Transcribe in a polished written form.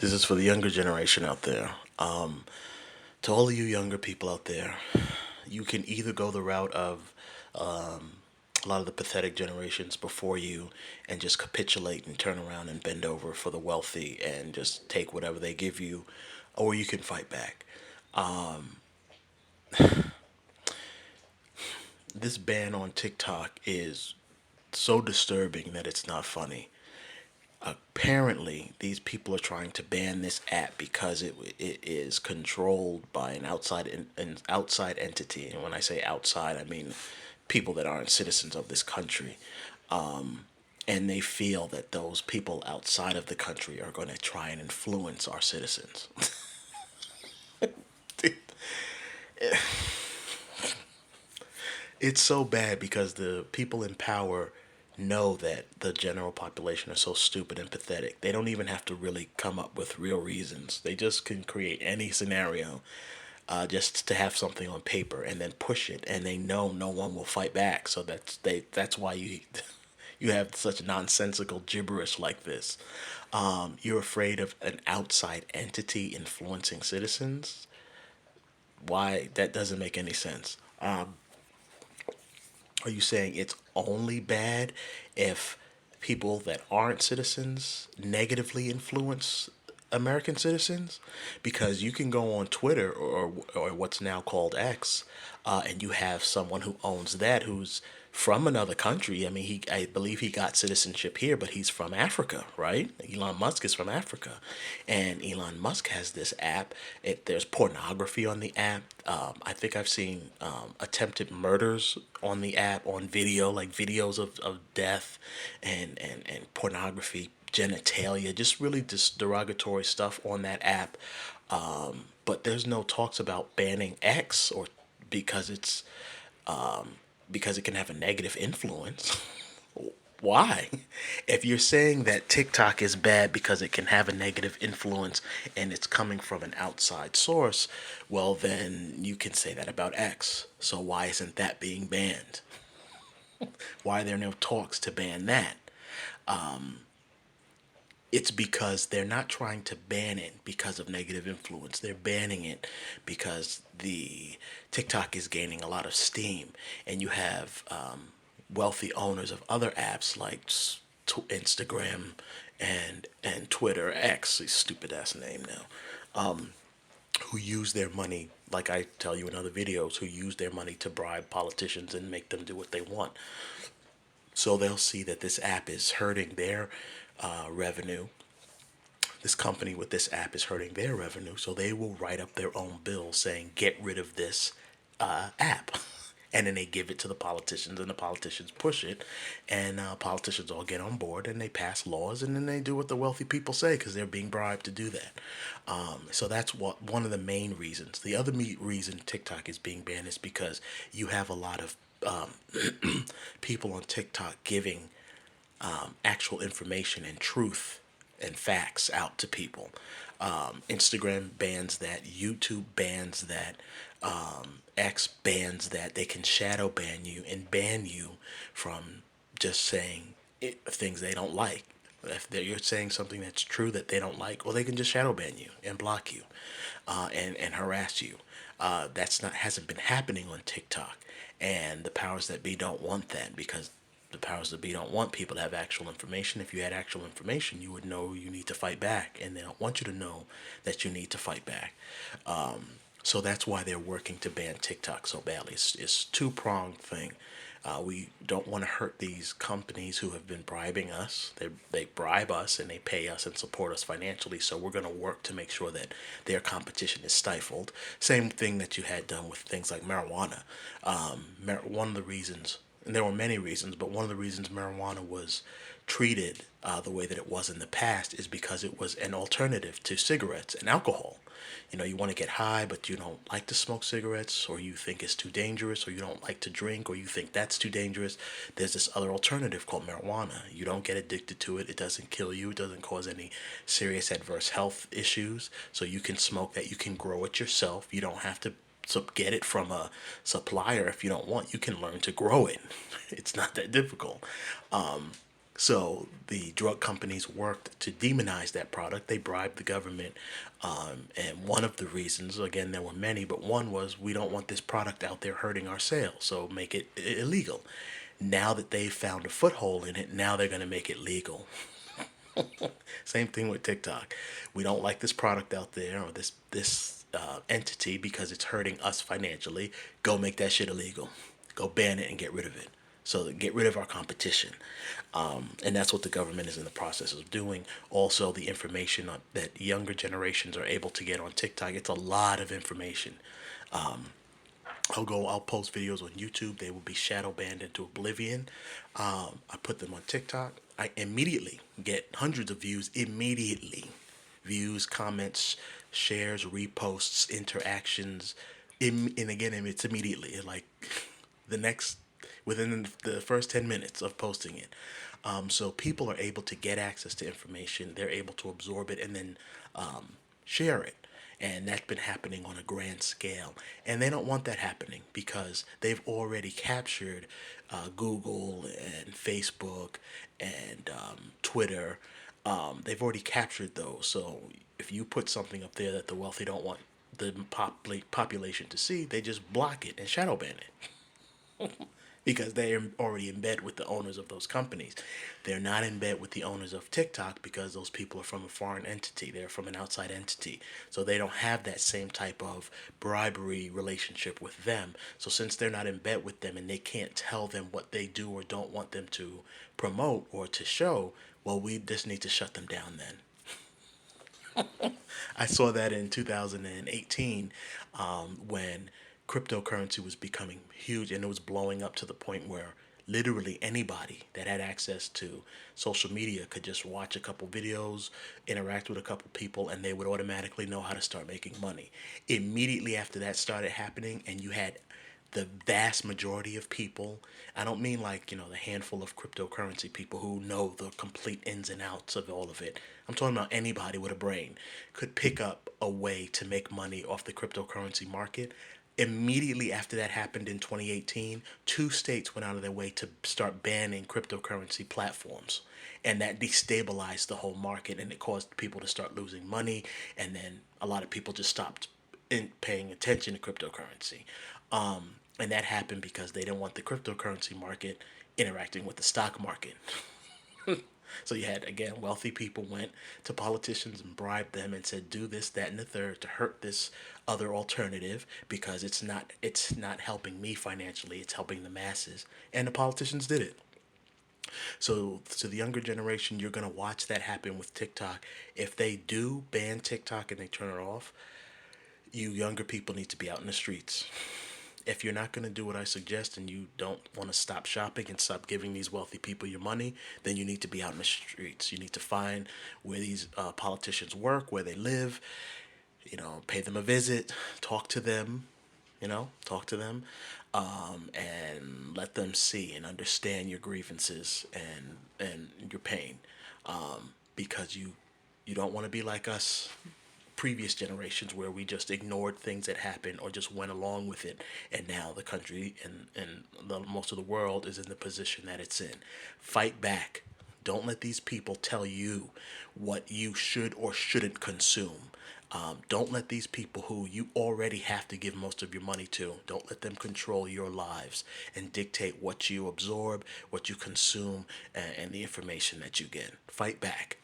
This is for the younger generation out there. To all of you younger people out there, you can either go the route of a lot of the pathetic generations before you and just capitulate and turn around and bend over for the wealthy and just take whatever they give you, or you can fight back. This ban on TikTok is so disturbing that it's not funny. Apparently, these people are trying to ban this app because it is controlled by an outside entity. And when I say outside, I mean people that aren't citizens of this country. And they feel that those people outside of the country are going to try and influence our citizens. It's so bad because the people in power know that the general population are so stupid and pathetic. They don't even have to really come up with real reasons. They just can create any scenario just to have something on paper and then push it, and they know no one will fight back. So that's why you you have such nonsensical gibberish like this. You're afraid of an outside entity influencing citizens. Why? That doesn't make any sense. Are you saying it's only bad if people that aren't citizens negatively influence American citizens? Because you can go on Twitter or what's now called X, and you have someone who owns that who's from another country. I mean, I believe he got citizenship here, but he's from Africa, right? Elon Musk is from Africa, and Elon Musk has this app. There's pornography on the app. I think I've seen attempted murders on the app on video, like videos of death and pornography, genitalia, just really just derogatory stuff on that app. But there's no talks about banning X or because it's because it can have a negative influence. Why? If you're saying that TikTok is bad because it can have a negative influence and it's coming from an outside source, well, then you can say that about X. So why isn't that being banned? Why are there no talks to ban that? It's because they're not trying to ban it because of negative influence. They're banning it because the TikTok is gaining a lot of steam, and you have wealthy owners of other apps like Instagram and Twitter X, a stupid ass name now, who use their money, like I tell you in other videos, who use their money to bribe politicians and make them do what they want. So they'll see that this app is hurting their revenue. This company with this app is hurting their revenue, so they will write up their own bill saying, get rid of this app. And then they give it to the politicians, and the politicians push it, and politicians all get on board, and they pass laws, and then they do what the wealthy people say because they're being bribed to do that. So that's what one of the main reasons. The other reason TikTok is being banned is because you have a lot of people on TikTok giving actual information and truth and facts out to people. Instagram bans that, YouTube bans that, X bans that. They can shadow ban you and ban you from just saying things they don't like. If you're saying something that's true that they don't like, well, they can just shadow ban you and block you, and harass you. That's not hasn't been happening on TikTok, and the powers that be don't want that because the powers that be don't want people to have actual information. If you had actual information, you would know you need to fight back, and they don't want you to know that you need to fight back. So that's why they're working to ban TikTok so badly. It's two-pronged thing. We don't want to hurt these companies who have been bribing us. They bribe us and they pay us and support us financially. So we're going to work to make sure that their competition is stifled. Same thing that you had done with things like marijuana. One of the reasons, and there were many reasons, but one of the reasons marijuana was treated the way that it was in the past is because it was an alternative to cigarettes and alcohol. You know, you want to get high, but you don't like to smoke cigarettes, or you think it's too dangerous, or you don't like to drink, or you think that's too dangerous. There's this other alternative called marijuana. You don't get addicted to it. It doesn't kill you. It doesn't cause any serious adverse health issues. So you can smoke that. You can grow it yourself. You don't have to get it from a supplier if you don't want. You can learn to grow it. It's not that difficult. So the drug companies worked to demonize that product. They bribed the government. And one of the reasons, again, there were many, but one was we don't want this product out there hurting our sales, so make it illegal. Now that they've found a foothold in it, now they're going to make it legal. Same thing with TikTok. We don't like this product out there or this entity because it's hurting us financially. Go make that shit illegal. Go ban it and get rid of it. So get rid of our competition, and that's what the government is in the process of doing. Also, the information that younger generations are able to get on TikTok, it's a lot of information. I'll post videos on YouTube. They will be shadow banned into oblivion. I put them on TikTok. I immediately get hundreds of views immediately. Views, comments, shares, reposts, interactions. And again, it's immediately like the next, within the first 10 minutes of posting it. So people are able to get access to information. They're able to absorb it and then share it. And that's been happening on a grand scale. And they don't want that happening because they've already captured Google and Facebook and Twitter. They've already captured those. So if you put something up there that the wealthy don't want the population to see, they just block it and shadow ban it because they are already in bed with the owners of those companies. They're not in bed with the owners of TikTok because those people are from a foreign entity. They're from an outside entity. So they don't have that same type of bribery relationship with them. So since they're not in bed with them and they can't tell them what they do or don't want them to promote or to show, well, we just need to shut them down then. I saw that in 2018 when cryptocurrency was becoming huge and it was blowing up to the point where literally anybody that had access to social media could just watch a couple videos, interact with a couple people, and they would automatically know how to start making money. Immediately after that started happening, and you had the vast majority of people, I don't mean like, the handful of cryptocurrency people who know the complete ins and outs of all of it. I'm talking about anybody with a brain could pick up a way to make money off the cryptocurrency market. Immediately after that happened in 2018, two states went out of their way to start banning cryptocurrency platforms. And that destabilized the whole market and it caused people to start losing money. And then a lot of people just stopped paying attention to cryptocurrency. And that happened because they didn't want the cryptocurrency market interacting with the stock market. So you had, again, wealthy people went to politicians and bribed them and said, do this, that, and the third to hurt this other alternative because it's not helping me financially, it's helping the masses. And the politicians did it. So to the younger generation, you're gonna watch that happen with TikTok. If they do ban TikTok and they turn it off, you younger people need to be out in the streets. If you're not going to do what I suggest and you don't want to stop shopping and stop giving these wealthy people your money, then you need to be out in the streets. You need to find where these politicians work, where they live, pay them a visit, talk to them, and let them see and understand your grievances and your pain, because you don't want to be like us previous generations where we just ignored things that happened or just went along with it, and now the country and most of the world is in the position that it's in. Fight back. Don't let these people tell you what you should or shouldn't consume. Don't let these people who you already have to give most of your money to, don't let them control your lives and dictate what you absorb, what you consume, and the information that you get. Fight back.